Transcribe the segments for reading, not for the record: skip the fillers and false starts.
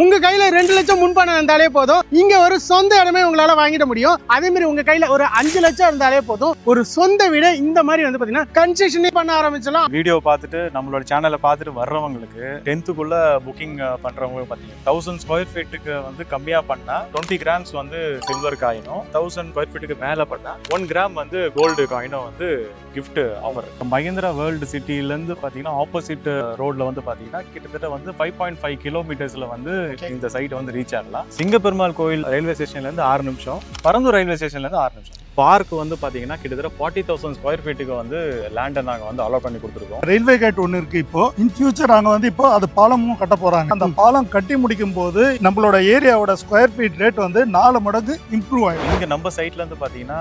உங்க கையில 2 லட்சம் முன்பணம் இருந்தாலே போதும், இங்க ஒரு சொந்த இடமே உங்களால வாங்கிட முடியும். அதே மாதிரி உங்க கையில ஒரு 5 லட்சம் இருந்தாலே போதும், ஒரு சொந்த வீடு இந்த மாதிரி வந்து பாத்தீங்கன்னா கன்ஸ்ட்ரக்ஷனே பண்ண ஆரம்பிச்சலாம். வீடியோ பார்த்துட்டு நம்மளோட சேனலை பார்த்துட்டு வர்றவங்களுக்கு 10th-க்குள்ள புக்கிங் பண்றவங்க பாத்தீங்கன்னா 1000 ஸ்கொயர் ஃபீட்டுக்கு வந்து கம்மியா பண்ணா 20 கிராம்ஸ் வந்து சில்வர் காயினும், 1000 ஸ்கொயர் ஃபீட்டுக்கு மேல பண்ணா 1 கிராம் வந்து கோல்டு காயினும் வந்து கிஃப்ட் ஆஃபர். மஹிந்திரா வேர்ல்டு சிட்டில இருந்து பாத்தீங்கன்னா ஆப்போசிட் ரோட்ல வந்து பாத்தீங்கன்னா கிட்டத்தட்ட வந்து 5.5 கிலோமீட்டர்ஸ்ல வந்து இந்த சைட் வந்து ரீச் ஆகலாம். சிங்கப்பெருமாள் கோயில் ரயில்வே ஸ்டேஷன்ல இருந்து 6 நிமிஷம், பரந்தூர் ரயில்வே ஸ்டேஷன்ல இருந்து 6 நிமிஷம். பார்க் வந்து பாத்தீங்கன்னா கிட்டத்தட்ட 40,000 ஸ்கொயர் ஃபீட்டுக்கு வந்து லேண்டை நாங்க வந்து அலோட் பண்ணி கொடுத்துருக்கோம். ரயில்வே கேட் ஒன்று இருக்கு. இப்போ இன் ஃபியூச்சர் நாங்க வந்து இப்போ அது பாலமும் கட்ட போறாங்க. அந்த பாலம் கட்டி முடிக்கும் போது நம்மளோட ஏரியாவோட ஸ்கொயர் ஃபீட் ரேட் வந்து 4 மடங்கு இம்ப்ரூவ் ஆகும். இங்க நம்ம சைட்ல இருந்து பாத்தீங்கன்னா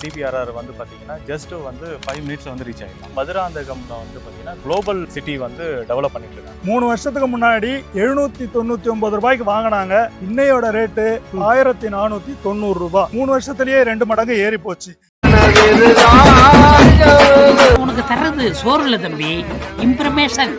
சிபிஆர்ஆர் வந்து பாத்தீங்கன்னா ஜஸ்ட் வந்து 5 மினிட்ஸ்ல வந்து ரீச் ஆயிடும். மதுராந்தகம்ல வந்து பாத்தீங்கன்னா குளோபல் சிட்டி வந்து டெவலப் பண்ணிட்டு இருக்காங்க. 3 வருஷத்துக்கு முன்னாடி 799 ரூபாய்க்கு வாங்கினாங்க. இன்னையோட ரேட்டு 1490 ரூபாய். 3 வருஷத்துலயே 2 மடங்கு ஏறி போச்சு. உனக்கு தர்றது சோறு இல்ல தம்பி, information.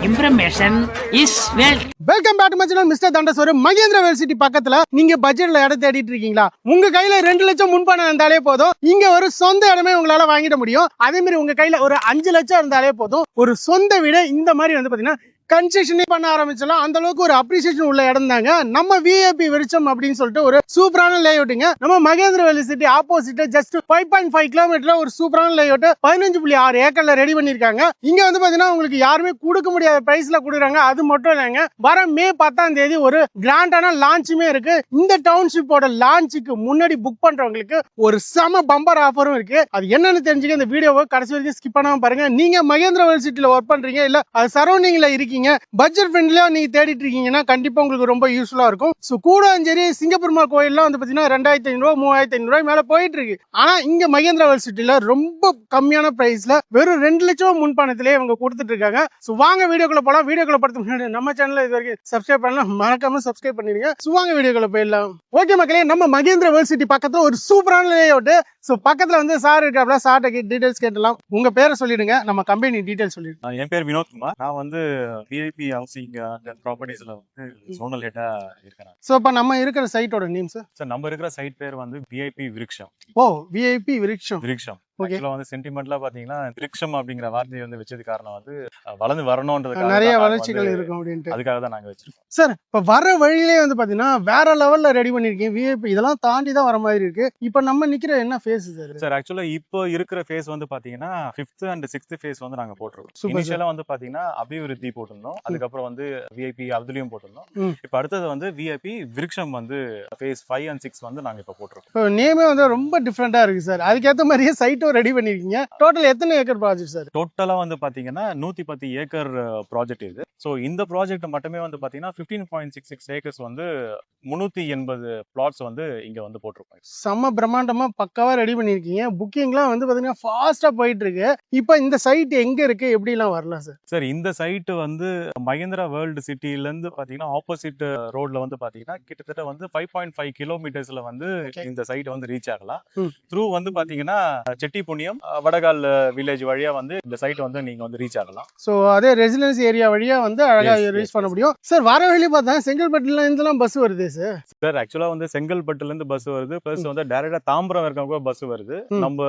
Information is wealth. Welcome back to my channel mister தண்டசோறு. மகேந்திரா வேல் சிட்டி பக்கத்துல நீங்க பட்ஜெட்ல இடம் தேடிட்டு இருக்கீங்களா? உங்க கையில 2 லட்சம் முன்பணம் இருந்தாலே போதும், இங்க ஒரு சொந்த இடமே உங்களால வாங்கிட முடியும். அதே மாதிரி உங்க கையில ஒரு 5 லட்சம் இருந்தாலே போதும், ஒரு சொந்த வீடு இந்த மாதிரி வந்து பாத்தீங்கன்னா கன்ஸ்ட்ரக்ஷனே பண்ண ஆரம்பிச்சலாம். அந்த அளவுக்கு ஒரு அப்ரிசியேஷன் உள்ள இடம் தாங்க நம்ம விஐபி விருட்சம் அப்படின்னு சொல்லிட்டு ஒரு சூப்பரான லேஅவுட்டுங்க. நம்ம Mahindra world city opposite just 5.5 கிலோமீட்டர்ல ஒரு சூப்பரான லேஅவுட் 15.6 ஏக்கர்ல ரெடி பண்ணிருக்காங்க. இங்க வந்து பாத்தீங்கன்னா உங்களுக்கு யாருமே கொடுக்க முடியாத பிரைஸ்ல கொடுக்குறாங்க. அது மட்டும் இல்லைங்க, வர மே 10ஆம் தேதி ஒரு கிராண்டான லான்ச்சுமே இருக்கு. இந்த டவுன்ஷிப்போட லான்ச்சுக்கு முன்னாடி புக் பண்றவங்களுக்கு ஒரு செம பம்பர் ஆஃபரும் இருக்கு. அது என்னன்னு தெரிஞ்சுக்க இந்த வீடியோவை கடைசி வரைக்கும் ஸ்கிப் பண்ணாம பாருங்க. நீங்க மகேந்திரா வேல் சிட்டில ஒர்க் பண்றீங்க, இல்ல அது சரௌண்டிங்ல இருக்கீங்க, பட்ஜெட் ஃப்ரெண்ட்லியா நீங்க தேடிட்டு இருக்கீங்கன்னா கண்டிப்பா உங்களுக்கு ரொம்ப யூஸ்ஃபுல்லா இருக்கும். சோ கூடாஞ்சேரி சிங்கப்பெருமாள் கோயில்லாம் வந்து பாத்தீங்கன்னா 2500 ரூபாய் 3500 ரூபாய் மேல போயிட்டு இருக்கு. ஆனா இங்க மகேந்திரா வேல் சிட்டில ரொம்ப கம்மியான பிரைஸ்ல வெறும் 2 லட்சம் முன்பணத்திலே இவங்க கொடுத்துட்டு இருக்காங்க. சோ வாங்க வீடியோக்குள்ள போலாம். வீடியோக்குள்ள போறதுக்கு முன்னாடி நம்ம சேனலை இது வரைக்கும் சப்ஸ்கிரைப் பண்ணலாம், மறக்காம சப்ஸ்கிரைப் பண்ணிடுங்க. சோ வாங்க வீடியோக்குள்ள போயிடலாம். ஓகே மக்களே, நம்ம மகேந்திரா வேல் சிட்டி பக்கத்துல ஒரு சூப்பரான லேஅவுட். சோ பக்கத்துல வந்து சார் இருக்காப்ல, சார்ட்ட டீடைல்ஸ் கேட்டலாம். உங்க பேரை சொல்லிடுங்க, நம்ம கம்பெனி டீடைல்ஸ் சொல்லிடுங்க. என் பேர் வினோத் குமார். நான் வந்து விஐபி ஹவுசிங் அண்ட் ப்ராப்பர்ட்டிஸ்ல வந்து ஜோனல் ஹெட்டா இருக்கேன். சோ இப்ப நம்ம இருக்கிற சைட்டோட நேம் சார்? நம்ம இருக்கிற சைட் பேர் வந்து விஐபி விருட்சம். ஓ, விஐபி விருட்சம். விருட்சம் ஆக்சுவலா வந்து சென்டிமெண்ட்லா பாத்தீங்கன்னா விருட்சம் அப்படிங்கிற வார்த்தையை வந்து வச்சது காரணம் வந்து வளர்ந்து வரணும்ன்றதுக்காக, நிறைய வளர்ச்சிகள் இருக்கும் அப்படின்ட்டு. அதுக்காக தான் நாங்க வச்சிருக்கோம். சார் இப்ப வர வழியிலே வந்து பாத்தீங்கன்னா வேற லெவல்ல ரெடி பண்ணிருக்கீங்க. விஐபி இதெல்லாம் தாண்டி தான் வர மாதிரி இருக்கு. இப்ப நம்ம நிக்கிற என்ன ஃபேஸ் சார்? சார் ஆக்சுவலா இப்போ இருக்கிற ஃபேஸ் வந்து பாத்தீங்கன்னா 5th and 6th ஃபேஸ் வந்து நாங்க போட்டுருக்கோம். இனிஷியலா வந்து பாத்தீங்கன்னா அபிவிருத்தி போட்டிருந்தோம், அதுக்கப்புறம் வந்து விஐபி அதுலயும் போட்டிருந்தோம். இப்ப அடுத்தது வந்து விஐபி விருட்சம் வந்து ஃபேஸ் 5 and 6 வந்து நாங்க இப்ப போட்டுருக்கோம். இப்போ நேமே வந்து ரொம்ப டிஃப்ரெண்டா இருக்கு சார். அதுக்கேற்ற மாதிரியே சைட்டும் ரெடி பண்ணிருக்கீங்க. டோட்டல் எத்தனை ஏக்கர் ப்ராஜெக்ட் சார்? டோட்டலா வந்து பாத்தீங்கன்னா 110 ஏக்கர் ப்ராஜெக்ட் இது. சோ இந்த ப்ராஜெக்ட் மட்டுமே வந்து பாத்தீங்கன்னா 15.66 ஏக்கர்ஸ் வந்து 380 பிளாட்ஸ் வந்து இங்க வந்து போட்டிருக்கோம். செம்ம பிரம்மாண்டமா பக்காவா ரெடி பண்ணிருக்கீங்க. புக்கிங்லாம் வந்து பாத்தீங்கன்னா ஃபாஸ்டா போயிட்டு இருக்கு. இப்போ இந்த சைட் எங்க இருக்கு, எப்படி எல்லாம் வரலாம் சார்? சார் இந்த சைட் வந்து மஹிந்திரா வேர்ல்டு சிட்டில இருந்து பாத்தீங்கன்னா ஆப்போசிட் ரோட்ல வந்து பாத்தீங்கன்னா கிட்டத்தட்ட வந்து 5.5 கிலோமீட்டர்ஸ்ல வந்து இந்த சைட் வந்து ரீச் ஆகலாம். த்ரூ வந்து பாத்தீங்கன்னா செட்டி புண்ணியம் வடகால் வில்லேஜ் வழியா வந்து இந்த சைட் வந்து நீங்க வந்து ரீச் ஆகலாம். சோ அதே ரெசிடென்சி ஏரியா வழியா வந்து அழகா ரீச் பண்ண முடியும். சார் வர வழி பார்த்தா செங்கல்பட்டுல இருந்தெல்லாம் பஸ் வருது சார்? சார் ஆக்சுவலா வந்து செங்கல்பட்டுல இருந்து பஸ் வருது, பிளஸ் வந்து டைரக்டா தாம்பரம் வரைக்கும் கூட பஸ் வருது, நம்ம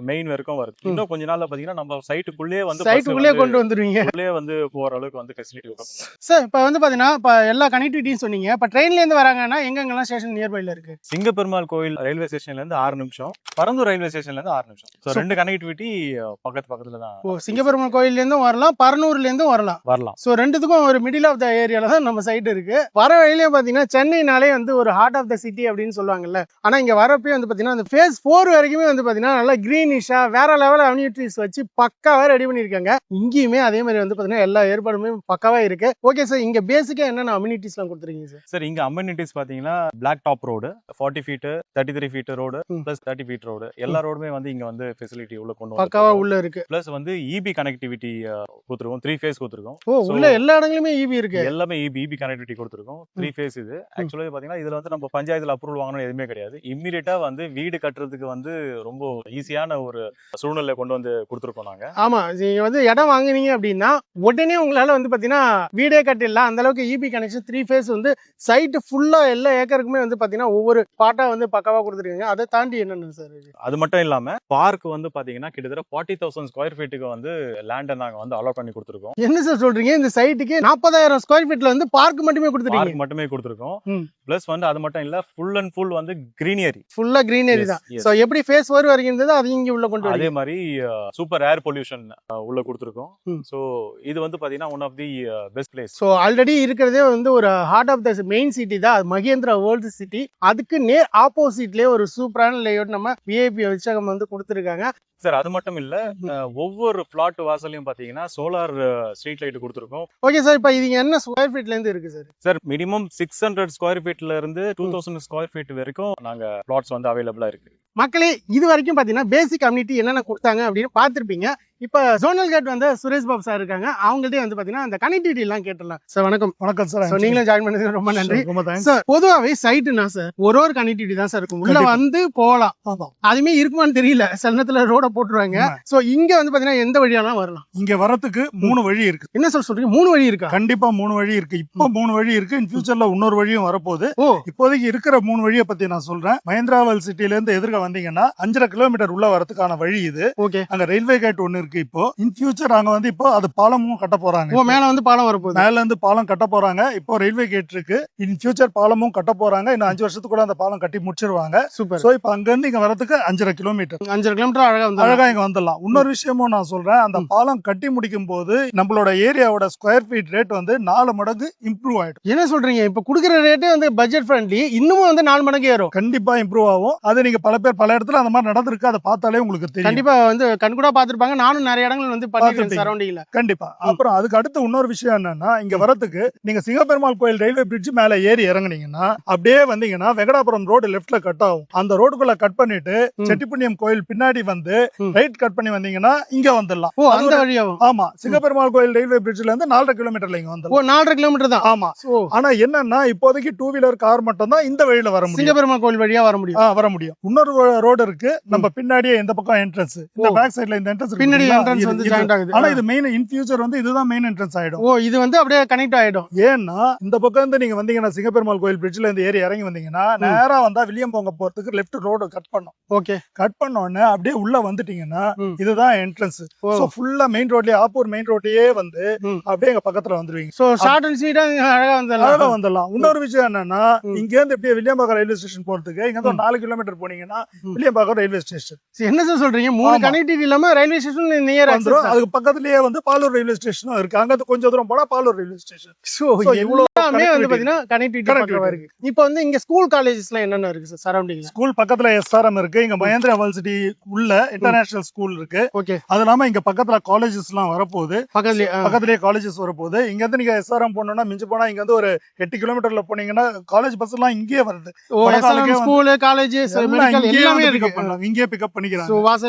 மெயின் வரைக்கும் வருது. இன்னும் கொஞ்ச நாள்ல பாத்தீங்கன்னா நம்ம சைட்டுக்குள்ளே வந்து சைட்டுக்குள்ளே கொண்டு வந்துருவீங்க, உள்ளே வந்து போற அளவுக்கு வந்து ஃபெசிலிட்டி இருக்கும். சார் இப்ப வந்து பாத்தீங்கன்னா இப்ப எல்லா கனெக்டிவிட்டியும் சொன்னீங்க. இப்ப ட்ரெயின்ல இருந்து வராங்கன்னா எங்கெங்கெல்லாம் ஸ்டேஷன் நியர்பைல இருக்கு? சிங்கப்பெருமாள் கோயில் ரயில்வே ஸ்டேஷன்ல இருந்து 6 நிமிஷம், பரந்தூர் ரயில்வே ஸ்டேஷன்ல இருந்து 6 நிமிஷம். சோ ரெண்டு கனெக்டிவிட்டி பக்கத்துல தான். ஓ, சிங்கப்பெருமாள் கோயில்ல இருந்தும் வரலாம், பரனூர்ல இருந்தும் வரலாம். சோ ரெண்டுத்துக்கும் ஒரு மிடில் ஆஃப் த ஏரியால தான் நம்ம சைட் இருக்கு. வர வழியிலே பாத்தீங்கன்னா சென்னைனாலே வந்து ஒரு ஹார்ட் ஆஃப் த சிட்டி அப்படின்னு சொல்லுவாங்கல்ல. ஆனா இங்க வரப்பே வந்து பாத்தீங்கன்னா அந்த ஃபேஸ் 4 வரைக்குமே வந்து பாத்தீங்கன்னா நல்லா கிரீனிஷா வேற லெவல் அம்யூனிட்டிஸ் வச்சு பக்காவா ரெடி பண்ணிருக்காங்க. இங்கேயுமே அதே மாதிரி வந்து பாத்தீங்கன்னா எல்லா ஏற்பாடுமே பக்காவா இருக்கு. ஓகே சார், இங்க பேசிக்கா என்னென்ன அம்யூனிட்டிஸ் எல்லாம் கொடுத்துருக்கீங்க சார்? சார் இங்க அம்யூனிட்டிஸ் பாத்தீங்கன்னா black top road 40 feet 33 feet road plus 30 feet road எல்லா ரோடுமே வந்து இங்க சார்ஜிங் வந்து ஃபெசிலிட்டி உள்ள கொண்டு பக்காவா வந்து உள்ள இருக்கு. பிளஸ் வந்து இபி கனெக்டிவிட்டி கொடுத்துருக்கோம், 3 ஃபேஸ் கொடுத்துருக்கோம். ஓ உள்ள எல்லா இடங்களுமே ஈவி இருக்கு. எல்லாமே இபி கனெக்டிவிட்டி கொடுத்துருக்கோம், 3 ஃபேஸ். இது ஆக்சுவலி பாத்தீங்கன்னா இதுல வந்து நம்ம பஞ்சாயத்துல அப்ரூவல் வாங்கணும் எதுவுமே கிடையாது. இம்மீடியட்டா வந்து வீடு கட்டுறதுக்கு வந்து ரொம்ப ஈஸியான ஒரு சூழ்நிலை கொண்டு வந்து கொடுத்துருக்கோம் நாங்க. ஆமா, நீங்க வந்து இடம் வாங்குனீங்க அப்படின்னா உடனே உங்களால வந்து பாத்தீங்கன்னா வீடே கட்டிடலாம். அந்த அளவுக்கு இபி கனெக்ஷன் 3 ஃபேஸ் வந்து சைட் ஃபுல்லா எல்லா ஏக்கருக்குமே வந்து பாத்தீங்கன்னா ஒவ்வொரு பாட்டா வந்து பக்காவா கொடுத்துருக்கீங்க. அதை தாண்டி என்னன்னு சார் அது மட்டும் இல்லாம பார்க் வந்து பாத்தீங்கன்னா கிட்டத்தட்ட 40,000 ஸ்கொயர் ஃபீட்டுக்கு வந்து லேண்டை நாங்க வந்து அலாட் பண்ணி கொடுத்துருக்கோம். என்ன சார் சொல்றீங்க? இந்த சைட்டுக்கு 40,000 ஸ்கொயர் ஃபீட்ல வந்து பார்க் மட்டுமே கொடுத்துருக்கீங்க. பார்க் மட்டுமே கொடுத்துருக்கோம். ம். பிளஸ் வந்து அது மட்டும் இல்ல, ஃபுல் அண்ட் ஃபுல் வந்து கிரீனரி, ஃபுல்லா கிரீனரி தான். yes. சோ எப்படி ஃபேஸ் 4 வரைக்கும் இருந்தது அது இங்க உள்ள கொண்டு அதே வரீங்க. மாதிரி சூப்பர் ஏர் பொல்யூஷன் உள்ள கொடுத்துருக்கோம். ம். சோ இது வந்து பாத்தீங்கன்னா one of the best place. So already இருக்கிறதே வந்து ஒரு heart of the main city தான், அது மகேந்திரா வேர்ல்டு சிட்டி. அதுக்கு நேர் ஆப்போசிட்லயே ஒரு சூப்பரான லேஅவுட் நம்ம விஐபி வச்சகம் வந்து கொடுத்துருக்காங்க. சார் அது மட்டும் இல்ல, ஒவ்வொரு பிளாட் வாசலையும் பாத்தீங்கன்னா சோலார் ஸ்ட்ரீட் லைட் கொடுத்துருக்கோம். ஓகே சார், இப்போ இது என்ன ஸ்கொயர் ஃபீட்ல இருந்து இருக்கு சார்? சார் மினிமம் 600 ஸ்கொயர் ஃபீட்ல இருந்து 2000 ஸ்கொயர் ஃபீட் வரைக்கும் நாங்க பிளாட்ஸ் வந்து அவைலபிளா இருக்கு. மக்களே இது வரைக்கும் பாத்தீங்கன்னா பேசிக் கம்யூனிட்டி என்னென்ன கொடுத்தாங்க அப்படின்னு பார்த்திருப்பீங்க. இப்ப ஜோனல் கேட் வந்து சுரேஷ் பாபு சார் இருக்காங்க, அவங்கள்ட்டே வந்து பாத்தீங்கன்னா அந்த கனெக்டிவிட்டி எல்லாம் கேட்டலாம். சார் வணக்கம். வணக்கம் சார். So, நீங்களும் ஜாயின் பண்ணதுக்கு ரொம்ப நன்றி ரொம்ப தேங்க்ஸ் சார். பொதுவாவே சைட்டுனா சார் ஒரு கனெக்டிவிட்டி தான் சார் இருக்கும், உள்ள வந்து போகலாம். அதுமே இருக்குமான்னு தெரியல, சில நேரத்துல ரோட போட்டுருவாங்க. சோ இங்க வந்து பாத்தீங்கன்னா எந்த வழியாலாம் வரலாம்? இங்க வரதுக்கு 3 வழி இருக்கு. என்ன சார் சொல்றீங்க? 3 வழி இருக்கா? கண்டிப்பா 3 வழி இருக்கு. இப்போ 3 வழி இருக்கு. இன் ஃபியூச்சர்ல இன்னொரு வழியும் வரப்போகுது. ஓ இப்போதைக்கு இருக்கிற 3 வழியை பத்தி நான் சொல்றேன். மஹேந்திரா வேர்ல்ட் சிட்டில இருந்து எதிர்க்க வந்தீங்கன்னா 5.5 கிலோமீட்டர் உள்ள வரதுக்கான வழி இது. ஓகே. அங்க ரயில்வே கேட் ஒண்ணு இருக்கு. இப்போ இன் ஃபியூச்சர் அங்க வந்து இப்போ அது பாலமும் கட்ட போறாங்க. ஓ மேல வந்து பாலம் வரப்போகுது. மேல இருந்து பாலம் கட்ட போறாங்க. இப்போ ரயில்வே கேட் இருக்கு. இன் ஃபியூச்சர் பாலமும் கட்ட போறாங்க. இன்னும் 5 வருஷத்துக்குள்ள அந்த பாலம் கட்டி முடிச்சிருவாங்க. சூப்பர். சோ இப்போ அங்க இருந்து இங்க வரதுக்கு 5.5 கிலோமீட்டர் 5 கிலோமீட்டர் அழகா வந்து அழகா இங்க வந்துடலாம். இன்னொரு விஷயமும் நான் சொல்றேன், அந்த பாலம் கட்டி முடிக்கும் போது நம்மளோட ஏரியாவோட ஸ்கொயர் ஃபீட் ரேட் வந்து 4 மடங்கு இம்ப்ரூவ் ஆயிடும். என்ன சொல்றீங்க? இப்ப குடுக்குற ரேட்டே வந்து பட்ஜெட் ஃப்ரெண்ட்லி, இன்னமும் வந்து 4 மடங்கு ஏறும். கண்டிப்பா இம்ப்ரூவ் ஆகும். அது நீங்க பல பேர் பல இடத்துல அந்த மாதிரி நடந்திருக்கு. அதை பார்த்தாலே உங்களுக்கு தெரியும். கண்டிப்பா வந்து கண்கூடா பாத்துருப்பாங்க. நானும் நிறைய இடங்கள் வந்து பண்ணிருக்கேன் சரௌண்டிங்ல. கண்டிப்பா. அப்புறம் அதுக்கு அடுத்து இன்னொரு விஷயம் என்னன்னா, இங்க வரதுக்கு நீங்க சிங்கப்பெருமாள் கோயில் ரயில்வே பிரிட்ஜ் மேல ஏறி இறங்குனீங்கன்னா அப்படியே வந்தீங்கன்னா வெங்கடாபுரம் ரோடு லெஃப்ட்ல கட் ஆகும். அந்த ரோடுக்குள்ள கட் பண்ணிட்டு செட்டிப்புண்ணியம் கோயில் பின்னாடி வந்து ரைட் கட் பண்ணி வந்தீங்கன்னா இங்க வந்துடலாம். ஓ அந்த வழியாவும்? ஆமா, சிங்கப்பெருமாள் கோயில் ரயில்வே பிரிட்ஜ்ல இருந்து 4.5 கிலோமீட்டர்ல இங்க வந்துடலாம். ஓ 4.5 கிலோமீட்டர் தான். ஆமா. ஆனா என்னன்னா இப்போதைக்கு 2 வீலர் கார் மட்டும் தான் இந்த வழியில வர முடியும். சிங்கப்பெருமாள் கோயில் வழியா வர முடியும். வர முடியும். இன்னொரு ரோடு இருக்கு நம்ம பின்னாடியே, இந்த பக்கம் என்ட்ரன்ஸ், இந்த பேக் சைடுல இந்த என்ட்ரன்ஸ் பின்னாடி என்ட்ரன்ஸ் வந்து ஜாயிண்ட் ஆகுது. ஆனா இது மெயின் இன் ஃபியூச்சர் வந்து இதுதான் மெயின் என்ட்ரன்ஸ் ஆயிடும். ஓ இது வந்து அப்படியே கனெக்ட் ஆயிடும். ஏன்னா இந்த பக்கம் இருந்து நீங்க வந்தீங்கன்னா சிங்கப்பெருமாள் கோயில் பிரிட்ஜ்ல இருந்து ஏறி இறங்கி வந்தீங்கன்னா நேரா வந்தா வில்லியம் பொங்க போறதுக்கு லெஃப்ட் ரோடு கட் பண்ணும். ஓகே. கட் பண்ண உடனே அப்படியே உள்ள வந்துட்டீங்கன்னா இதுதான் என்ட்ரன்ஸ். சோ ஃபுல்லா மெயின் ரோட்லயே, ஆப்பூர் மெயின் ரோட்லயே வந்து அப்படியே எங்க பக்கத்துல வந்துருவீங்க. சோ ஷார்ட் அண்ட் ஸ்வீட்டா அழகா வந்துடலாம். இன்னொரு விஷயம் என்னன்னா, இங்க இருந்து அப்படியே வில்லியம்பாக்கம் ரயில்வே ஸ்டேஷன் போறதுக்கு இங்க இருந்து 4 கிலோமீட்டர் போனீங்கன்னா வில்லியம்பாக்கம் ரயில்வே ஸ்டேஷன். என்ன சார் சொல்றீங்க? 3 கனெக்டிவிட்டி இல்லாம ரயில்வே ஸ்டேஷன் நியர் வந்துரும். அதுக்கு பக்கத்துலயே வந்து பாலூர் ரயில்வே ஸ்டேஷனும் இருக்கு. அங்க இருந்து கொஞ்சம் தூரம் போனா பாலூர் ரயில்வே ஸ்டேஷன். சோ எல்லாமே வந்து பாத்தீங்கன்னா கனெக்டிவிட்டி பக்கவா இருக்கு. இப்போ வந்து இங்க ஸ்கூல் காலேஜஸ்லாம் என்னென்ன இருக்கு சார் சரௌண்டிங்ல? ஸ்கூல் பக்கத்துல எஸ்ஆர்எம் இருக்கு. இங்க மஹேந்திரா வேர்ல்ட் சிட்டி உள்ள இன்டர்நேஷனல் ஸ்கூல் இருக்கு. ஓகே. அது இல்லாம இங்க பக்கத்துல காலேஜஸ் எல்லாம் வரப்போகுது. பக்கத்துலயே காலேஜஸ் வரப்போகுது. இங்க இருந்து நீங்க எஸ்ஆர்எம் போனோம்னா மிஞ்சி போனா இங்க வந்து ஒரு 8 கிலோமீட்டர்ல போனீங்கன்னா காலேஜ் பஸ் எல்லாம் இங்கேயே வருது. ஸ்கூல் காலேஜ் மெடிக்கல் எல்லாமே இருக்கு. இங்கேயே பிக்கப் பண்ணிக்கிறாங்க. சோ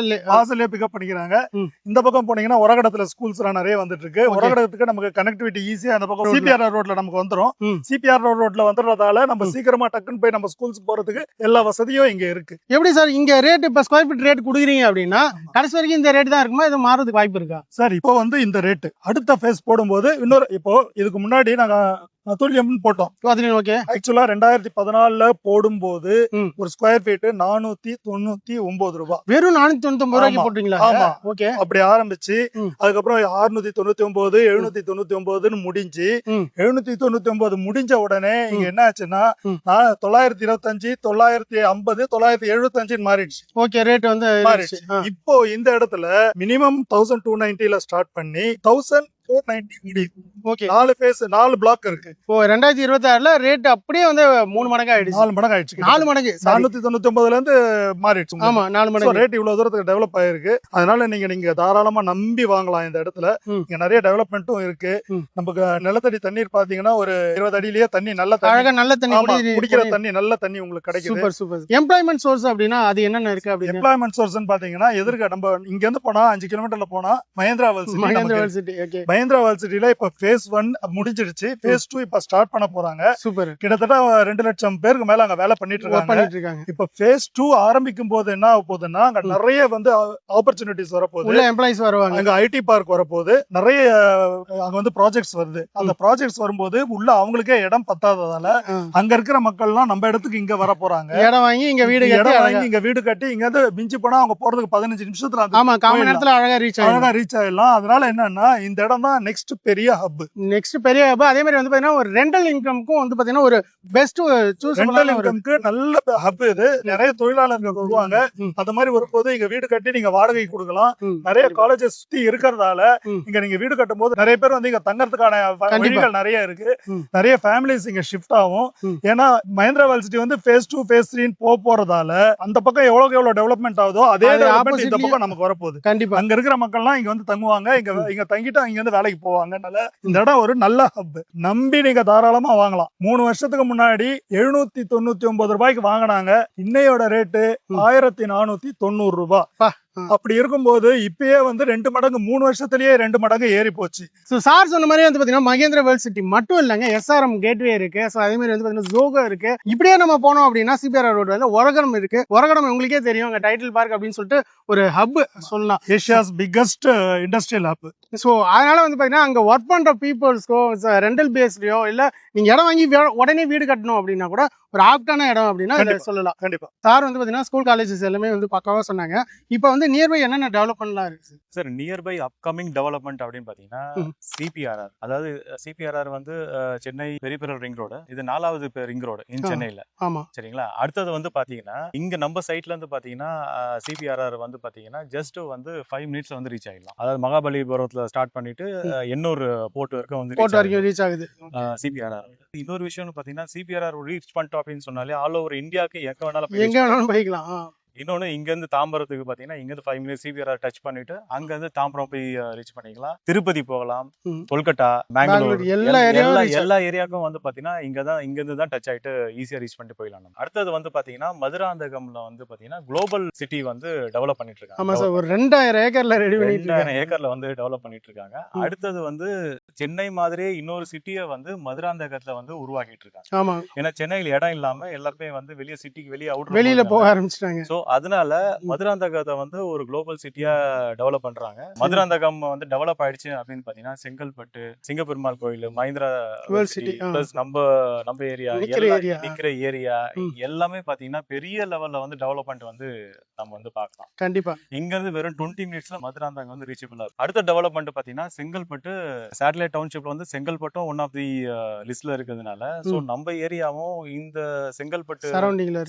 வாசல்லே பிக்கப் பண்ணிக்கிறாங்க. இந்த பக்கம் போனீங்கன்னா உரகடத்துல ஸ்கூல்ஸ் எல்லாம் நிறைய வந்துட்டு இருக்கு. உரகடத்துக்கு நமக்கு கனெக்டிவிட்டி ஈஸியா அந்த பக்கம் சிபிஆர் ரோட்ல நமக்கு வந்துரும். சிபிஆர் ரோட்ல வந்துறதால நம்ம சீக்கிரமா டக்குன்னு போய் நம்ம ஸ்கூல்ஸ் போறதுக்கு எல்லா வசதியும் இங்க இருக்கு. எப்படி சார் இங்க ரேட் இப்ப ஸ்கொயர் ஃபீட் ரேட் குடுக்குறீங்க அப்படின்னா கடைசி வரைக்கும் இந்த ரேட் தான் இருக்குமா? இது மாறதுக்கு வாய்ப்பு இருக்கா சார்? இப்போ வந்து இந்த ரேட் அடுத்த ஃபேஸ் போடும்போது இன்னொரு, இப்போ இதுக்கு முன்னாடி நாங்க துல்லியம் போட்டோம். ஆக்சுவலா 2014 போடும்போது ஒரு ஸ்கொயர் ஃபீட் 499 ரூபாய். வெறும் 499 ரூபாய்க்கு போட்டீங்களா? ஆமா. ஓகே. அப்படி ஆரம்பிச்சு அதுக்கப்புறம் 699 799 முடிஞ்சு 799 முடிஞ்ச உடனே இங்க என்ன ஆச்சுன்னா 925 950 975 மாறிடுச்சு. ஓகே. ரேட் வந்து இப்போ இந்த இடத்துல மினிமம் 1290 ஸ்டார்ட் பண்ணி 490 முடியும். ஓகே 4 ஃபேஸ் 4 பிளாக் இருக்கு. இப்போ 2026ல ரேட் அப்படியே வந்து 3 மடங்கு ஆயிடுச்சு. 4 மடங்கு ஆயிடுச்சு. 4 மடங்கு 499ல இருந்து மாறிடுச்சு. ஆமா 4 சோ மடங்கு. ரேட் இவ்வளவு தூரத்துக்கு டெவலப் ஆயிருக்கு. அதனால நீங்க தாராளமா நம்பி வாங்கலாம் இந்த இடத்துல. இங்க நிறைய டெவலப்மெண்ட்டும் இருக்கு. நமக்கு நிலத்தடி தண்ணீர் பாத்தீங்கன்னா ஒரு 20 அடியிலேயே தண்ணி நல்ல தண்ணி, அழகா நல்ல தண்ணி குடிக்கிற தண்ணி நல்ல தண்ணி உங்களுக்கு கிடைக்குது. Super super. எம்ப்ளாய்மெண்ட் சோர்ஸ் அப்படின்னா அது என்னென்ன இருக்கு அப்படின்னா எம்ப்ளாய்மெண்ட் சோர்ஸ்னு பாத்தீங்கன்னா எதிர்க்க நம்ம இங்க இருந்து போனா 5 கிலோமீட்டர்ல போனா Mahindra world city. Okay Mahindra world சிட்டில இப்ப phase 1 முடிஞ்சிடுச்சு. phase 2 இப்ப ஸ்டார்ட் பண்ண போறாங்க. சூப்பர். கிட்டத்தட்ட 2 லட்சம் பேருக்கு மேல அங்க வேலை பண்ணிட்டு இருக்காங்க. இப்ப phase 2 ஆரம்பிக்கும் போது என்ன ஆக போகுதுன்னா அங்க நிறைய வந்து ஆப்பர்ச்சுனிட்டிஸ் வரப்போகுது. உள்ள எம்ப்ளாயிஸ் வருவாங்க. அங்க ஐடி பார்க் வரப்போகுது. நிறைய அங்க வந்து ப்ராஜெக்ட்ஸ் வருது. அந்த ப்ராஜெக்ட்ஸ் வரும்போது உள்ள அவங்களுக்கே இடம் பத்தாததால அங்க இருக்கிற மக்கள்லாம் நம்ம இடத்துக்கு இங்க வர போறாங்க. இடம் வாங்கி இங்க வீடு கட்டி இங்க வந்து மிஞ்சி போனா அவங்க போறதுக்கு 15 நிமிஷத்துல ஆமா காமன் நேரத்துல அழகா ரீச் ஆயிடலாம். அதனால என்னன்னா இந்த இடம் தான் நெக்ஸ்ட் பெரிய ஹப். அதே மாதிரி வந்து பாத்தீங்கன்னா ஒரு ரெண்டல் இன்கம்க்கும் வந்து பாத்தீங்கன்னா ஒரு பெஸ்ட் ரெண்டல் இன்கம்க்கு நல்ல ஹப் இது. நிறைய தொழிலாளர்கள் வருவாங்க. அந்த மாதிரி வரும்போது இங்க வீடு கட்டி நீங்க வாடகை கொடுக்கலாம். நிறைய காலேஜஸ் சுத்தி இருக்கிறதால இங்க நீங்க வீடு கட்டும் போது நிறைய பேர் வந்து இங்க தங்கறதுக்கான வழிகள் நிறைய இருக்கு. நிறைய ஃபேமிலிஸ் இங்க ஷிஃப்ட் ஆகும். ஏன்னா மஹேந்திரா வேர்ல்ட் சிட்டி வந்து phase 2 phase 3 போறதால அந்த பக்கம் எவ்வளவு டெவலப்மெண்ட் ஆகுதோ அதே டெவலப்மெண்ட் இந்த பக்கம் நமக்கு வரப்போகுது. கண்டிப்பா அங்க இருக்கிற மக்கள்லாம் இங்க வந்து தங்குவாங்க. இங்க தங்கிட்டு இங்க வந்து வேலைக்கு போவாங்கனால இந்த இடம் ஒரு நல்ல ஹப். நம்பி நீங்க தாராளமா வாங்கலாம். 3 வருஷத்துக்கு முன்னாடி 799 ரூபாய்க்கு வாங்கினாங்க. இன்னையோட ரேட்டு 1490 ரூபாய். அப்படி இருக்கும்போது இப்பயே வந்து 2 மடங்கு 3 வருஷத்துலயே 2 மடங்கு ஏறி போச்சு. சார் சொன்ன மாதிரி வந்து பாத்தீங்கன்னா மகேந்திரா வேர்ல்ட் சிட்டி மட்டும் இல்லங்க, SRM கேட்வே இருக்கு. அதே மாதிரி வந்து பாத்தீங்கன்னா ஜோகோ இருக்கு. இப்படியே நம்ம போனோம் அப்படின்னா சிபிஆர் ரோடு வந்து ஒரகடம் இருக்கு. ஒரகடம் உங்களுக்கே தெரியும் அங்க டைட்டில் பார்க் அப்படின்னு சொல்லிட்டு ஒரு ஹப் சொல்லலாம். Asia's biggest industrial hub. So அதனால வந்து பாத்தீங்கன்னா அங்க ஒர்க் பண்ற பீப்புள்ஸ்க்கோ ரெண்டல் பேஸ்லயோ இல்ல நீங்க இடம் வாங்கி உடனே வீடு கட்டணும் அப்படின்னா கூட ஒரு ஆப்டான இடம் அப்படின்னா சொல்லலாம். கண்டிப்பா சார் வந்து பாத்தீங்கன்னா ஸ்கூல் காலேஜஸ் எல்லாமே வந்து பக்காவா சொன்னாங்க. இப்போ வந்து நியர்பை என்னென்ன டெவலப்மெண்ட்லாம் இருக்கு சார்? நியர்பை அப்கமிங் டெவலப்மெண்ட் அப்படின்னு பாத்தீங்கன்னா சிபிஆர்ஆர். அதாவது சிபிஆர்ஆர் வந்து சென்னை பெரியபெரல் ரிங் ரோடு. இது 4வது ரிங் ரோடு இன் சென்னையில. ஆமா சரிங்களா? அடுத்தது வந்து பாத்தீங்கன்னா இங்க நம்ம சைட்ல இருந்து பாத்தீங்கன்னா சிபிஆர்ஆர் வந்து பாத்தீங்கன்னா ஜஸ்ட் வந்து 5 மினிட்ஸ்ல வந்து ரீச் ஆயிடலாம். அதாவது மகாபலிபுரத்துல ஸ்டார்ட் பண்ணிட்டு எண்ணூர் போர்ட் வரைக்கும் வந்து ரீச் ஆகுது சிபிஆர்ஆர். இன்னொரு விஷயம் பாத்தீங்கன்னா சிபிஆர்ஆர் ரீச் பண்ணிட்டோம் அப்படின்னு சொன்னாலே ஆல் ஓவர் இந்தியாவுக்கு எங்க வேணாலும் போய்க்கலாம். இன்னொன்னு இங்க இருந்து தாம்பரத்துக்கு பாத்தீங்கன்னா இங்க இருந்து 5 மினிட்ஸ் சிபிஆர் டச் பண்ணிட்டு அங்க இருந்து தாம்பரம் போய் ரீச் பண்ணிக்கலாம். திருப்பதி போகலாம், கொல்கட்டா, பெங்களூர், எல்லா ஏரியாவுக்கும் வந்து பாத்தீங்கன்னா இங்க இருந்து தான் டச் ஆயிட்டு ஈஸியா ரீச் பண்ணிட்டு போயிடலாம். அடுத்தது வந்து பாத்தீங்கன்னா மதுராந்தகம்ல வந்து பாத்தீங்கன்னா குளோபல் சிட்டி வந்து டெவலப் பண்ணிட்டு இருக்காங்க. ஆமா சார், ஒரு 2000 ஏக்கர்ல ரெடி பண்ணிட்டு 2000 ஏக்கர்ல வந்து டெவலப் பண்ணிட்டு இருக்காங்க. அடுத்தது வந்து சென்னை மாதிரியே இன்னொரு சிட்டியை வந்து மதுராந்தகத்துல வந்து உருவாக்கிட்டு இருக்காங்க. ஆமா, ஏன்னா சென்னையில இடம் இல்லாம எல்லாருமே வந்து வெளியே சிட்டிக்கு வெளியில போக ஆரம்பிச்சிட்டாங்க. சோ அதனால மதுராந்தகத்தை வந்து ஒரு குளோபல் சிட்டியா டெவலப் பண்றாங்க. மதுராந்தகம் வந்து டெவலப் ஆயிடுச்சு அப்படின்னு பாத்தீங்கன்னா செங்கல்பட்டு, சிங்கப்பெருமாள் கோயில், மஹேந்திரா சிட்டி பிளஸ் நம்ம ஏரியா நிக்கிற ஏரியா எல்லாமே பாத்தீங்கன்னா பெரிய லெவல்ல வந்து டெவலப்மெண்ட் வந்து நம்ம வந்து பார்க்கலாம். கண்டிப்பா இங்க இருந்து வெறும் 20 மினிட்ஸ்ல மதுராந்தகம் வந்து ரீச்சபிள் ஆகும். அடுத்த டெவலப்மெண்ட் பாத்தீங்கன்னா செங்கல்பட்டு சேட்டலைட் டவுன்ஷிப்ல வந்து செங்கல்பட்டும் ஒன் ஆஃப் தி லிஸ்ட்ல இருக்கிறதுனால சோ நம்ம ஏரியாவும் இந்த செங்கல்பட்டு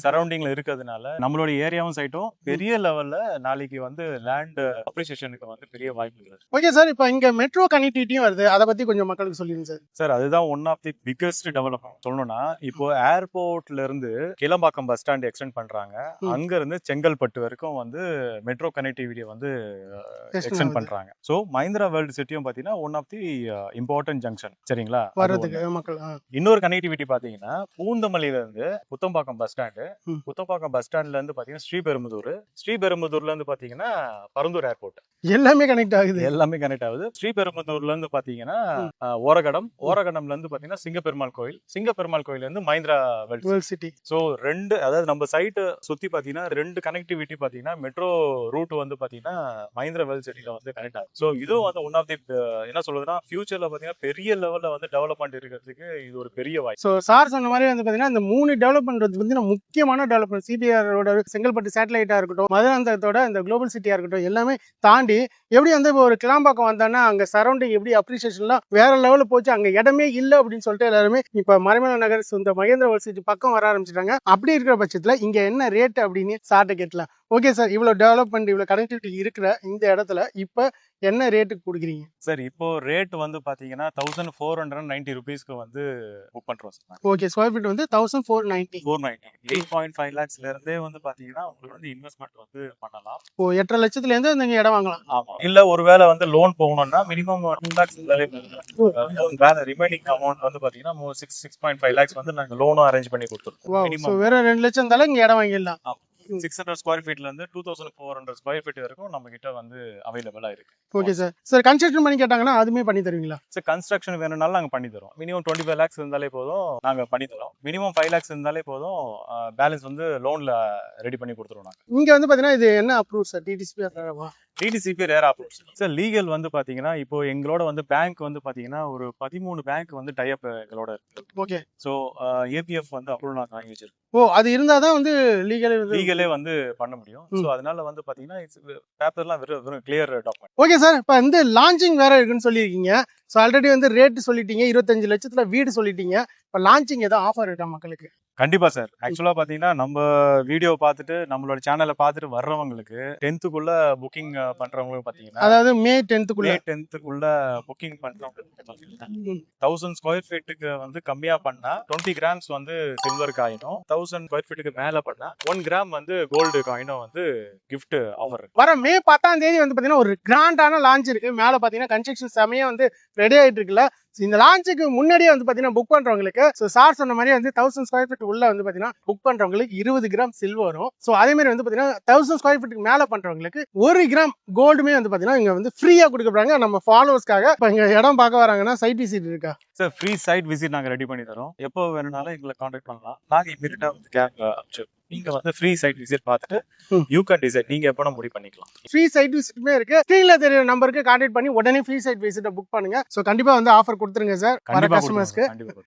சரௌண்டிங்ல இருக்கிறதுனால நம்மளோட ஏரியாவும் சைட்டும் பெரிய லெவல்ல நாளைக்கு வந்து லேண்ட் அப்ரிசியேஷனுக்கு வந்து பெரிய வாய்ப்பு இருக்கு. ஓகே சார், இப்போ இங்க மெட்ரோ கனெக்டிவிட்டியும் வருது, அத பத்தி கொஞ்சம் மக்களுக்கு சொல்லுங்க சார். சார் அதுதான் one of the biggest development சொல்லணும்னா. இப்போ ஏர்போர்ட்ல இருந்து கிளம்பாக்கம் பஸ் ஸ்டாண்ட் எக்ஸ்டெண்ட் பண்றாங்க. அங்க இருந்து செங்கல்பட்டு வரைக்கும் வந்து மெட்ரோ கனெக்டிவிட்டியை வந்து எக்ஸ்டெண்ட் பண்றாங்க. சோ மஹேந்திரா வேர்ல்ட் சிட்டியும் பாத்தீங்கன்னா one of the important junction. சரிங்களா? வரதுக்கு மக்கள் இன்னொரு கனெக்டிவிட்டி பாத்தீங்கன்னா பூந்தமல்லியில இருந்து Puthambakkam bus stand, Puthambakkam bus ஸ்டாண்ட்ல இருந்து பாத்தீங்கன்னா ஸ்ரீபெரும்புதூர்ல இருந்து பாத்தீங்கன்னா பரந்தூர் ஏர்போர்ட் எல்லாமே கனெக்ட் ஆகுது. ஸ்ரீபெரும்புதூர்ல இருந்து பாத்தீங்கன்னா ஓரகடம்ல இருந்து பாத்தீங்கன்னா சிங்கப்பெருமாள் கோயில்ல இருந்து மஹேந்திரா வேர்ல்ட் சிட்டி. சோ அதாவது நம்ம சைட் சுத்தி பாத்தீங்கன்னா 2 கனெக்டிவிட்டி பாத்தீங்கன்னா மெட்ரோ ரூட் வந்து பாத்தீங்கன்னா மஹேந்திரா வேர்ல்ட் சிட்டில வந்து கனெக்ட் ஆகும். சோ இதுவும் வந்து ஒன் ஆஃப் தி என்ன சொல்றதுன்னா ஃபியூச்சர்ல பாத்தீங்கன்னா பெரிய லெவல்ல வந்து டெவலப்மெண்ட் இருக்கிறதுக்கு இது ஒரு பெரிய வாய்ப்பு. சோ சார் சொன்ன மாதிரி வந்து பாத்தீங்கன்னா இந்த 3 டெவலப்மெண்ட் வந்து முக்கியமான டெவலப்மெண்ட். சிபிஆர் ரோட செங்கல்பட்டு சேட்டலைட்டா இருக்கட்டும், மதுராந்தகத்தோட இந்த குளோபல் சிட்டியா இருக்கட்டும், எல்லாமே தாண்டி எப்படி வந்து இப்போ ஒரு கிளாம்பாக்கம் வந்தாங்கன்னா அங்க சரௌண்டிங் எப்படி அப்ரிசியேஷன்லாம் வேற லெவலில் போச்சு. அங்க இடமே இல்லை அப்படின்னு சொல்லிட்டு எல்லாருமே இப்ப மறைமலை நகர் இந்த மகேந்திரா வேர்ல்ட் சிட்டி பக்கம் வர ஆரம்பிச்சிட்டாங்க. அப்படி இருக்கிற பட்சத்துல இங்க என்ன ரேட் அப்படின்னு சார்ட்ட கேட்கலாம். ஓகே சார், இவ்வளவு டெவலப்மெண்ட் இவ்வளவு கனெக்டிவிட்டி இருக்கிற இந்த இடத்துல இப்ப என்ன ரேட்டுக்கு கொடுக்குறீங்க? சார் இப்போ ரேட் வந்து பாத்தீங்கன்னா 1490 ருபீஸ்க்கு வந்து புக் பண்றோம் சார். ஓகே, ஸ்கொயர் ஃபீட் வந்து 1490. 490 8.5 lakhsல இருந்தே வந்து பாத்தீங்கன்னா உங்களுக்கு வந்து இன்வெஸ்ட்மெண்ட் வந்து பண்ணலாம். ஓ 8.5 லட்சத்துல இருந்து நீங்க இடம் வாங்கலாம். ஆமா. இல்ல ஒருவேளை வந்து லோன் போகணும்னா மினிமம் 2 lakhs இருந்தாலே வேற ரிமைனிங் அமௌண்ட் வந்து பாத்தீங்கன்னா 6.5 lakhs வந்து நாங்க லோனும் அரேஞ்ச் பண்ணி கொடுத்துருக்கோம். Wow, so மினிமம் வெறும் 2 லட்சம் இருந்தாலும் இங்க இடம் வாங்கிடலாம். 600 ஸ்கொயர் ஃபீட்ல இருந்து 2400 ஸ்கொயர் ஃபீட் வரைக்கும் நம்ம கிட்ட வந்து அவைலபிளா இருக்கு. Okay sir. சார் கன்ஸ்ட்ரக்ஷன் பண்ணி கேட்டாங்கன்னா அதுமே பண்ணி தருவீங்களா? சார் கன்ஸ்ட்ரக்ஷன் வேணும்னாலும் நாங்க பண்ணி தரோம். மினிமம் 25 lakhs இருந்தாலே போதும் நாங்க பண்ணி தரோம். மினிமம் 5 lakhs இருந்தாலே போதும் பேலன்ஸ் வந்து லோன்ல ரெடி பண்ணி கொடுத்துருவோம் நாங்க. இங்க வந்து பாத்தீங்கன்னா இது என்ன approve sir? DTCP DTCP rare approve sir. Legal வந்து பாத்தீங்கன்னா இப்போ எங்களோட வந்து பேங்க் வந்து பாத்தீங்கன்னா ஒரு 13 பேங்க் வந்து டை அப் எங்களோட இருக்கு. ஓகே. சோ ஏபிஎஃப் வந்து அப்ரூவல் நாங்க வாங்கி வச்சிருக்கோம். ஓ அது இருந்தாதான் வந்து லீகலே வந்து பண்ண முடியும். சோ அதனால வந்து பாத்தீங்கன்னா பேப்பர்லாம் வெறும் கிளியர் டாக்குமெண்ட். ஓகே சார், இப்போ வந்து லான்ச்சிங் வேற இருக்குன்னு சொல்லியிருக்கீங்க. ஸோ ஆல்ரெடி வந்து ரேட் சொல்லிட்டீங்க, 25 லட்சத்துல வீடு சொல்லிட்டீங்க. இப்போ லான்ச்சிங் ஏதோ ஆஃபர் இருக்கா மக்களுக்கு? கண்டிப்பா சார். ஆக்சுவலா பாத்தீங்கன்னா நம்ம வீடியோ பார்த்துட்டு நம்மளோட சேனலை பார்த்துட்டு வர்றவங்களுக்கு 10th-க்குள்ள புக்கிங் பண்றவங்களுக்கு பாத்தீங்கன்னா, அதாவது மே 10th-க்குள்ள மே 10th-க்குள்ள புக்கிங் பண்றவங்களுக்கு பாத்தீங்கன்னா 1000 ஸ்கொயர் ஃபீட்டுக்கு வந்து கம்மியா பண்ணா 20 கிராம்ஸ் வந்து சில்வர் காயினும், 1000 ஸ்கொயர் ஃபீட்டுக்கு மேல பண்ணா 1 கிராம் வந்து கோல்டு காயினும் வந்து கிஃப்ட் ஆஃபர். வர மே 10ஆம் தேதி வந்து பாத்தீங்கன்னா ஒரு கிராண்டான லான்ச் இருக்கு. மேல பாத்தீங்கன்னா கன்ஸ்ட்ரக்ஷன் செமையா வந்து ரெடி ஆயிட்டு இருக்குல்ல. இந்த லான்ச்சுக்கு முன்னாடியே வந்து பாத்தீங்கன்னா புக் பண்றவங்களுக்கு சார் சொன்ன மாதிரி வந்து 1000 ஸ்கொயர் ஃபீட் உள்ள வந்து பாத்தீங்கன்னா புக் பண்றவங்களுக்கு 20 கிராம் சில்வர் வரும். சோ அதே மாதிரி வந்து பாத்தீங்கன்னா 1000 ஸ்கொயர் ஃபீட்டுக்கு மேல பண்றவங்களுக்கு 1 கிராம் கோல்டுமே வந்து பாத்தீங்கன்னா இங்க வந்து ஃப்ரீயா கொடுக்கறாங்க நம்ம ஃபாலோவர்ஸ்க்காக. இப்ப இங்க இடம் பார்க்க வராங்கன்னா சைட் விசிட் இருக்கா சார்? ஃப்ரீ சைட் விசிட் நாங்க ரெடி பண்ணி தரோம். எப்போ வேணும்னாலும் எங்களை கான்டாக்ட் பண்ணலாம். நாங்க இமீடியட்டா வந்து கேப் அனுப்பிச்சு நீங்க வந்து ஃப்ரீ சைட் விசிட் பார்த்துட்டு யூ கேன் டிசைட் நீங்க எப்போ முடிவு பண்ணிக்கலாம். ஃப்ரீ சைட் விசிட்டுமே இருக்கு. ஸ்கிரீன்ல தெரியற நம்பருக்கு கான்டாக்ட் பண்ணி உடனே ஃப்ரீ சைட் விசிட்டை புக் பண்ணுங்க. சோ கண்டிப்பா வந்து ஆஃபர் கொடுத்துருங்க சார் வர கஸ்டமர்ஸ்க்கு.